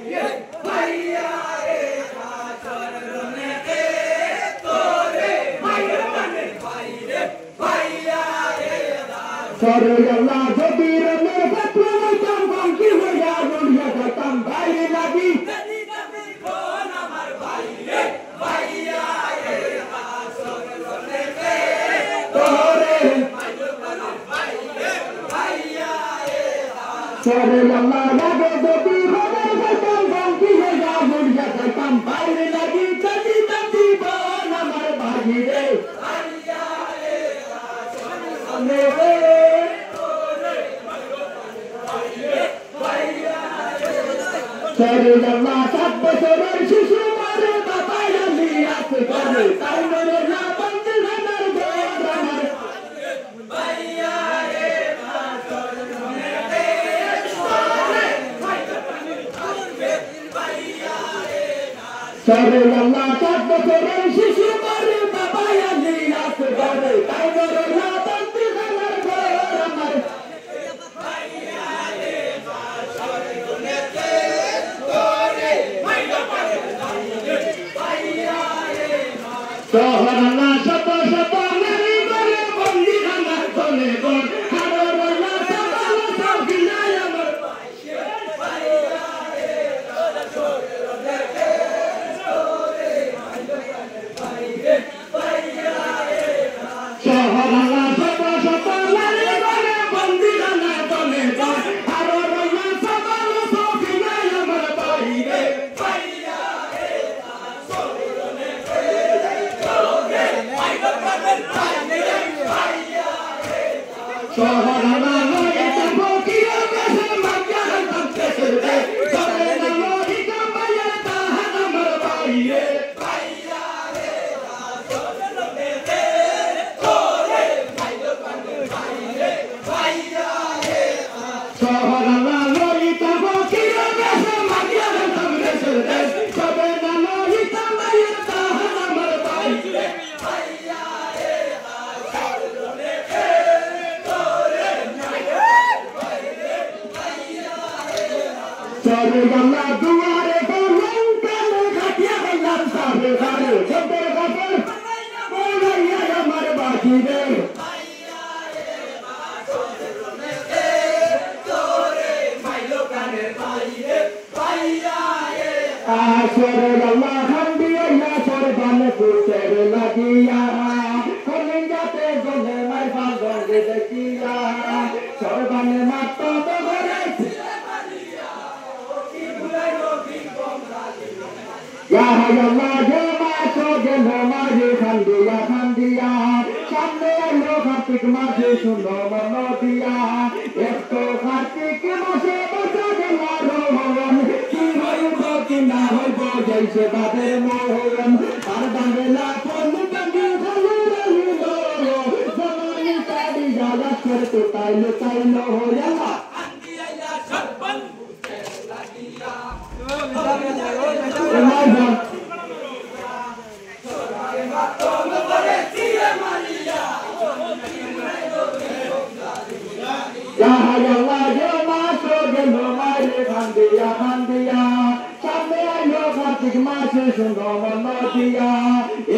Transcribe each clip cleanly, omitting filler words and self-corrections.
Yes. Sore Allah jabir me batla tam kam ki hoya dunya ka tam bhai lagi nadi nabi kon amar bhai re bhaiya e asor lone ke tore mailo balo bhai re bhaiya e Sore Allah lage jabir me tam kam ki hoya dunya ka tam bhai lagi nadi nabi kon amar bhai re bhaiya e asor lone ke Sore Allah sab sorar shishu mare baba ali at kare tai mere na band hanar goramar bhaiya e asor lone ke sore mailo bhaiya e Sore Allah sab sorar shishu mare baba ali at kare tai mere na band hanar goramar bhaiya e asor lone ke sore mailo bhaiya e Sohar Allah sab nari mere bandi hanar kone gor harar Allah sab sab ginaya mar Sohar Allah sab nari mere bandi hanar kone gor harar Allah sab sab ginaya mar bai re Sohar Allah loye tabo kiyo kese magyar tam kese de sabe na lohi kamaya ta hamar bai re Sohar Allah loye tabo kiyo kese magyar tam kese de sabe na lohi kamaya ta hamar bai re Sore Allah duare ko langkan khatiya Allah sabe gare jabber gafar bolaiya hamar baki re Sore Allah hamdiya ya sore bane putere lagiya kolinjate gole mai bangor de dekiya sore bane matta to gore Ya Allah jema so gelo mari khandiya samne lo kartik mase suno mano diya ekto kartik mase bata gela rohan ki hoibo ki na hoibo jaise bader mohan ar bangela pon bangi khali rahilo zamani tadi jaga kar to tailo ho yalla Ya Allah jema so gelo mari khandiya samne ayo kartik mase suno mano diya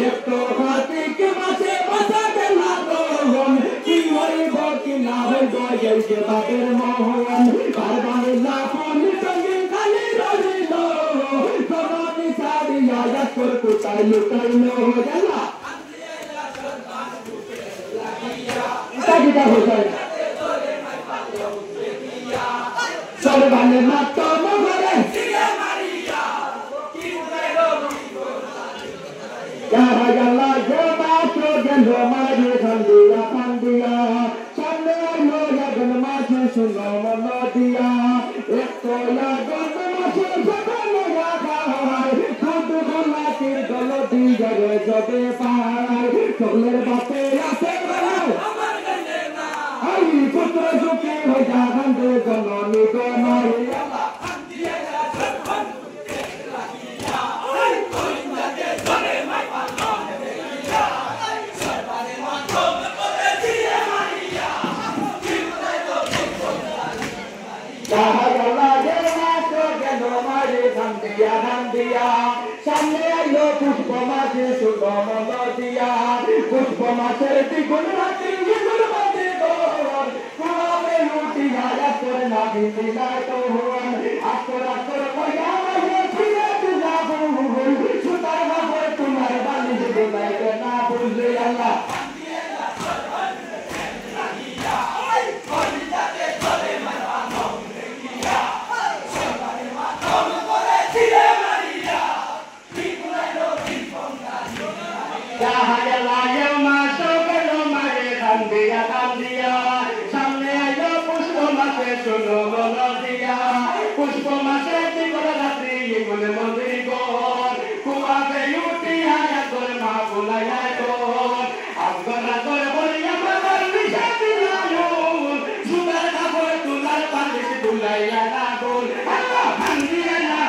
ekto kartik mase bata gela rohan ki hoibo ki na hoibo jaise bader mohan ar bangela pon bangi khali rahilo zamani tadi jaga kar to tailo ho yalla kita hotai sore bane matto mogore ya Allah jema so gelo mari khandiya samne ayo ya gan mase suno mano diya ekto ya gan mase sabane ya khai khud khula tir galo di jage jobe pai chogler bape ase amar gane na ai putra suki hoja hande janani ko mari Allah jema so gelo mari khandiya samne ayo pushpa mase suno mano diya pushpa maser di gun rati gul bade gor রাখি দিলাই তো Juan আস্তর আস্তর কইয়া মাঝে ছিঁড়ে দিলা বহুল সুতার বাপরে তোমার বালিশ দিলাইতে না বুঝলে আল্লাহ পুষ্প মাসে রাত্রি মন্দির গোর কুয়াতে উঠি হায়া তোর মা বুলাইয়া তোর আফগরা তোর বলি আমার নিশা দিলায়ুন সুতার কাপড় তুলার পালিশ দুলাইয়া না গোল আল্লাহ ভাঙ্গিয়া না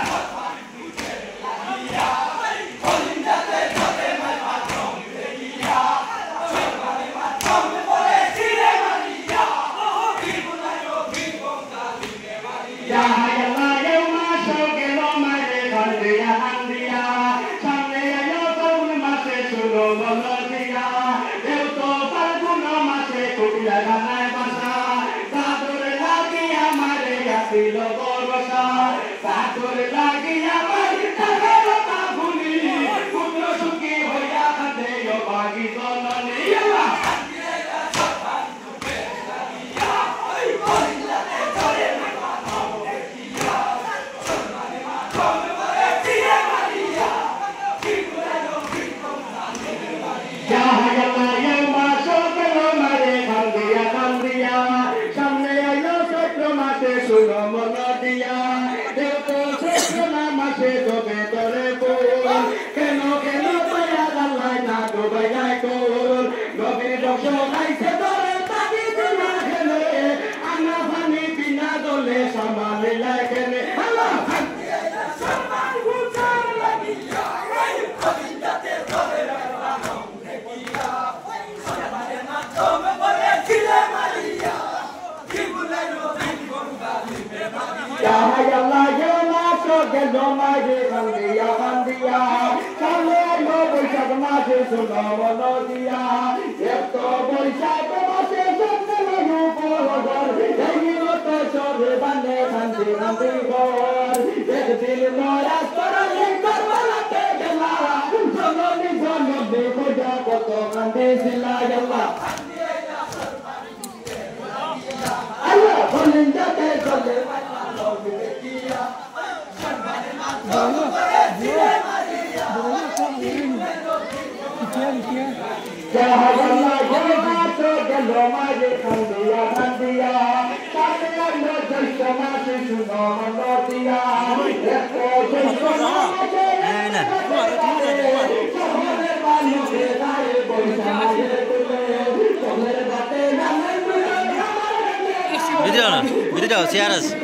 Video, siaras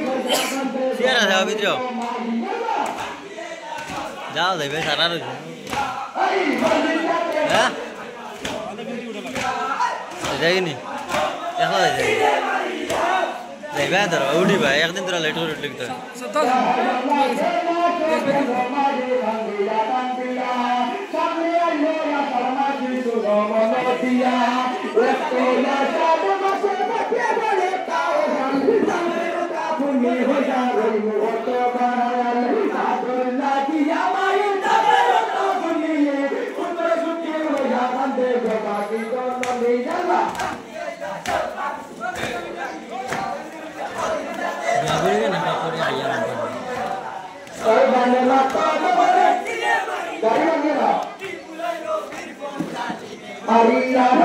ya video. Jauh deh, besar aja. Hah? Jadi gini, ya kalau jadi, lebih better. Udah bah, yang itu terlalu late gitu. Maria,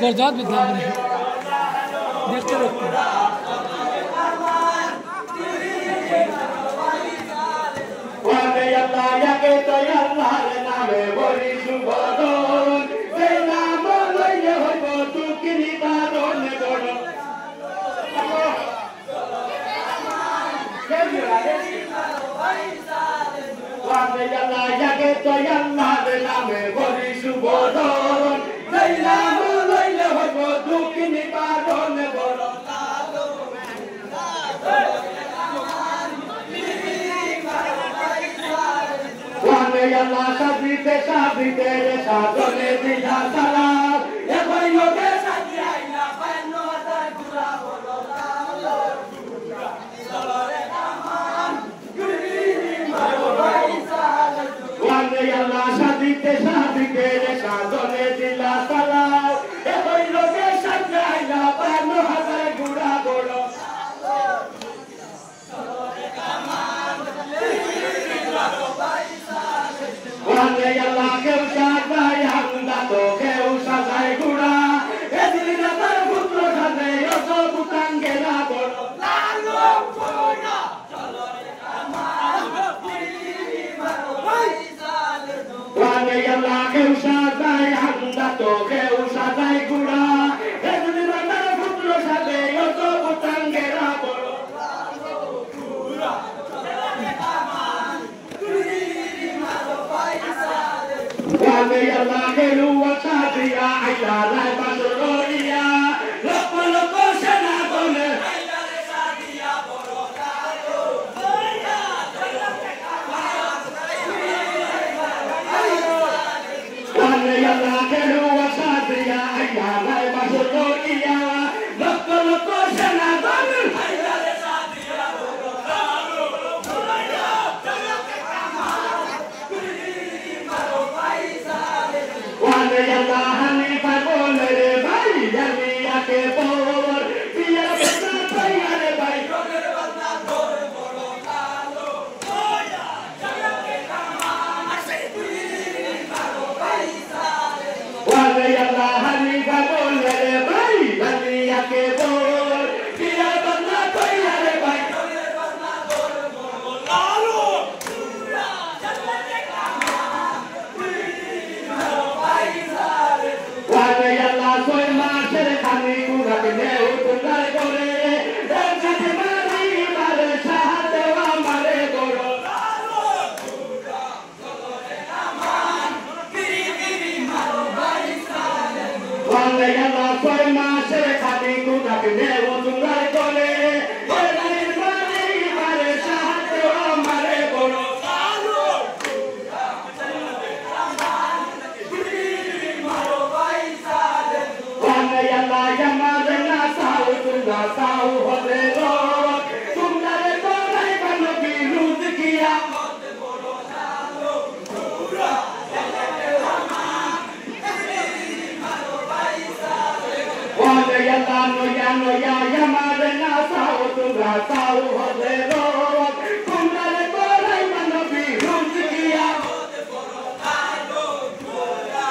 Garjat बदलाव देखते देखते Allah ya que estoy Allah de nave bori subodon de namo lo llevo por tu quinita donde gono Allah ya que estoy Allah de nave bori subodon de namo lo llevo por tu quinita donde gono Allah sabite sabite sabone dilla salam ya bayo que satia ina pano ta gura bolo talo salore taman guri maro baisal wande Allah sabite sabite sabone dilla salam ya bayo que satia ina pano ta gura bolo Wande Allah ke usada yang dato ke usada guna edina tar putro khane yoso putange na bono lalo puna chalore kaman piri maro baisal Wande Allah ke usada yang dato ke usada guna edina tar putro khane yoso putange na bono lalo puna chalore kaman piri maro baisal Wande Allah ke luwa sadia aila la basroria loco loco senadone aila le sadia borotado oya Wande Allah ke luwa sadia aila la basroria loco loco senadone aila le sadia borotado oya Wande Allah hani pagole re bhai jamiya ke por piya bata paiya re bhai roger bata dor boro kalo oya jamiya ke kaman ase piri maro baisale Wande Allah hani pagole re bhai jamiya ke por piya bata paiya re bhai roger bata dor boro kalo pura jamiya ke kaman piri maro baisale Wande Allah soy masher khani guna ke ne utunai gore ekati mari mare sahate wa mare goro lalo pura solore kaman piri piri maro baisale Wande Allah soy masher khani guna ke ne utunai gore ekati mari mare sahate wa mare goro lalo pura solore kaman piri maro baisale Wande Allah yamade na sau tunga sau hode ro tumare korai bano ki luz kiya mote boro nalo pura Wande Allah no ya yamade na sau tunga sau hode ro tumare korai bano ki luz kiya mote boro nalo pura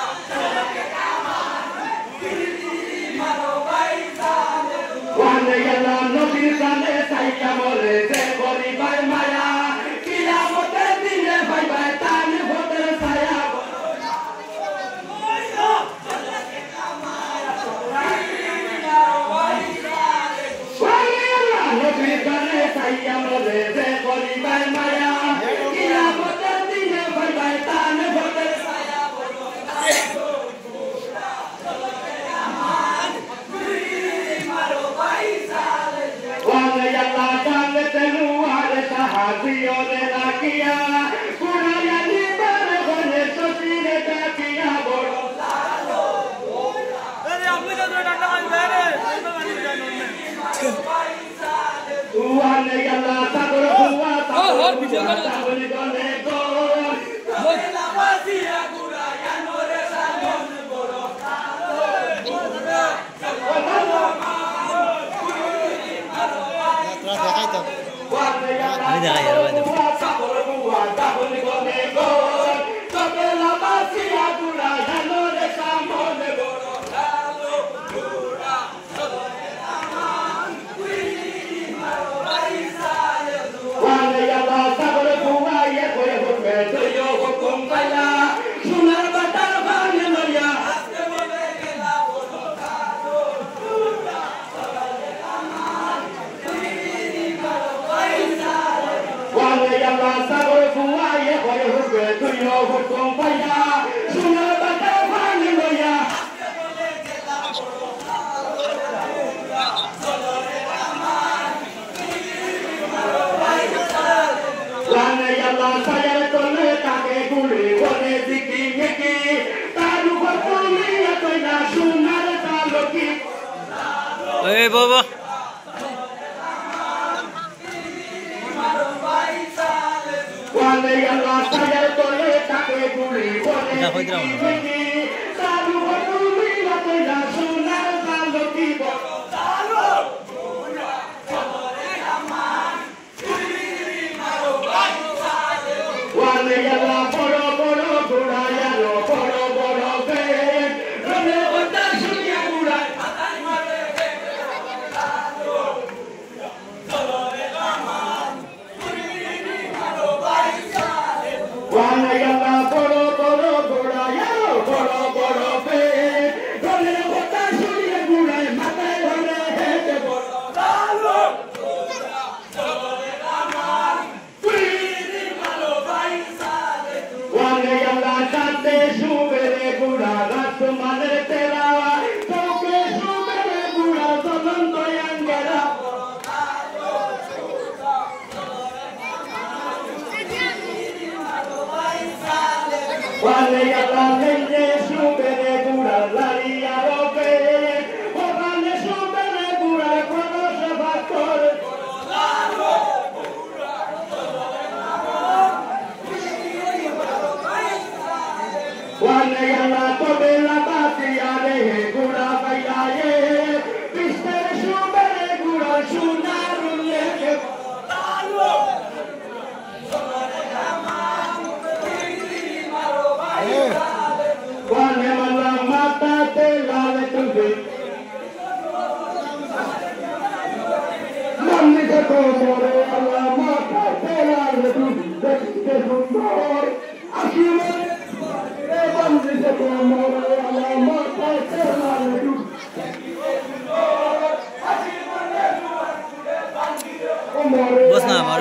Wande Allah no pisane saika mole se bori bai maya kila mote dine bai bai tane hotel saya oya chalake kamara Wande Allah no pisane saika mole se bori bai maya kila mote dine bai bai tane hotel saya Wande Allah dale tenu are sahadiyo ne lakia kuraya ni bare gone sosire takiya boro lalo अरे आपने क्या तो डंडा मार रहे हैं तो मानी जानो में Wande Allah sabro huwa और पीछे का sabro gone go la vasia kuraya no re salon boro আমি দেখাই আর আল্লাহ সাজার তলে তাকে গুলি বলে দিকি মিকি তার উপর তুমি এতই না সোনার কালকি এই বাবা ওয়ালে আল্লাহ সাজার তলে তাকে গুলি বলে দিকি মিকি তার উপর তুমি এতই না সোনার কালকি ওয়ালে আল্লাহ বড় বড় ঘোড়া আলো বড় বড় বেদ রনে ওটা শুনিয়া ঘোড়ায় মাথায় মারে ওয়ালে আল্লাহ বড় বড় ঘোড়া আলো বড় বড় বেদ রনে ওটা শুনিয়া ঘোড়ায় মাথায় ধরে হেঁটে বড় ওয়ালে আল্লাহ কাঁদে সুবেরে বুড়া রাত মানে তেরা তোকে সুবেরে বুড়া তদন্ত আঙ্গেরা ওয়ালে আল্লাহ লেঞ্জে সুবেরে বুড়া লারিয়া রবে ওখানে সুবেরে বুড়া কোন সভা করে ওয়ালে আল্লাহ তবে লাগাতিয়া রে গুড়া বাইলায়ে পিস্তের সুবেরে গুড়া সোনার লেকে ওয়ালে আল্লাহ মাথাতে লাল তুলবে মন্নি দেখো মোরে আল্লাহ মাথাতে লাল তুলবে দেখতে সুন্দর আসিমে মন্নি দেখো মোরে আল্লাহ মাথাতে লাল তুলবে বস না আমার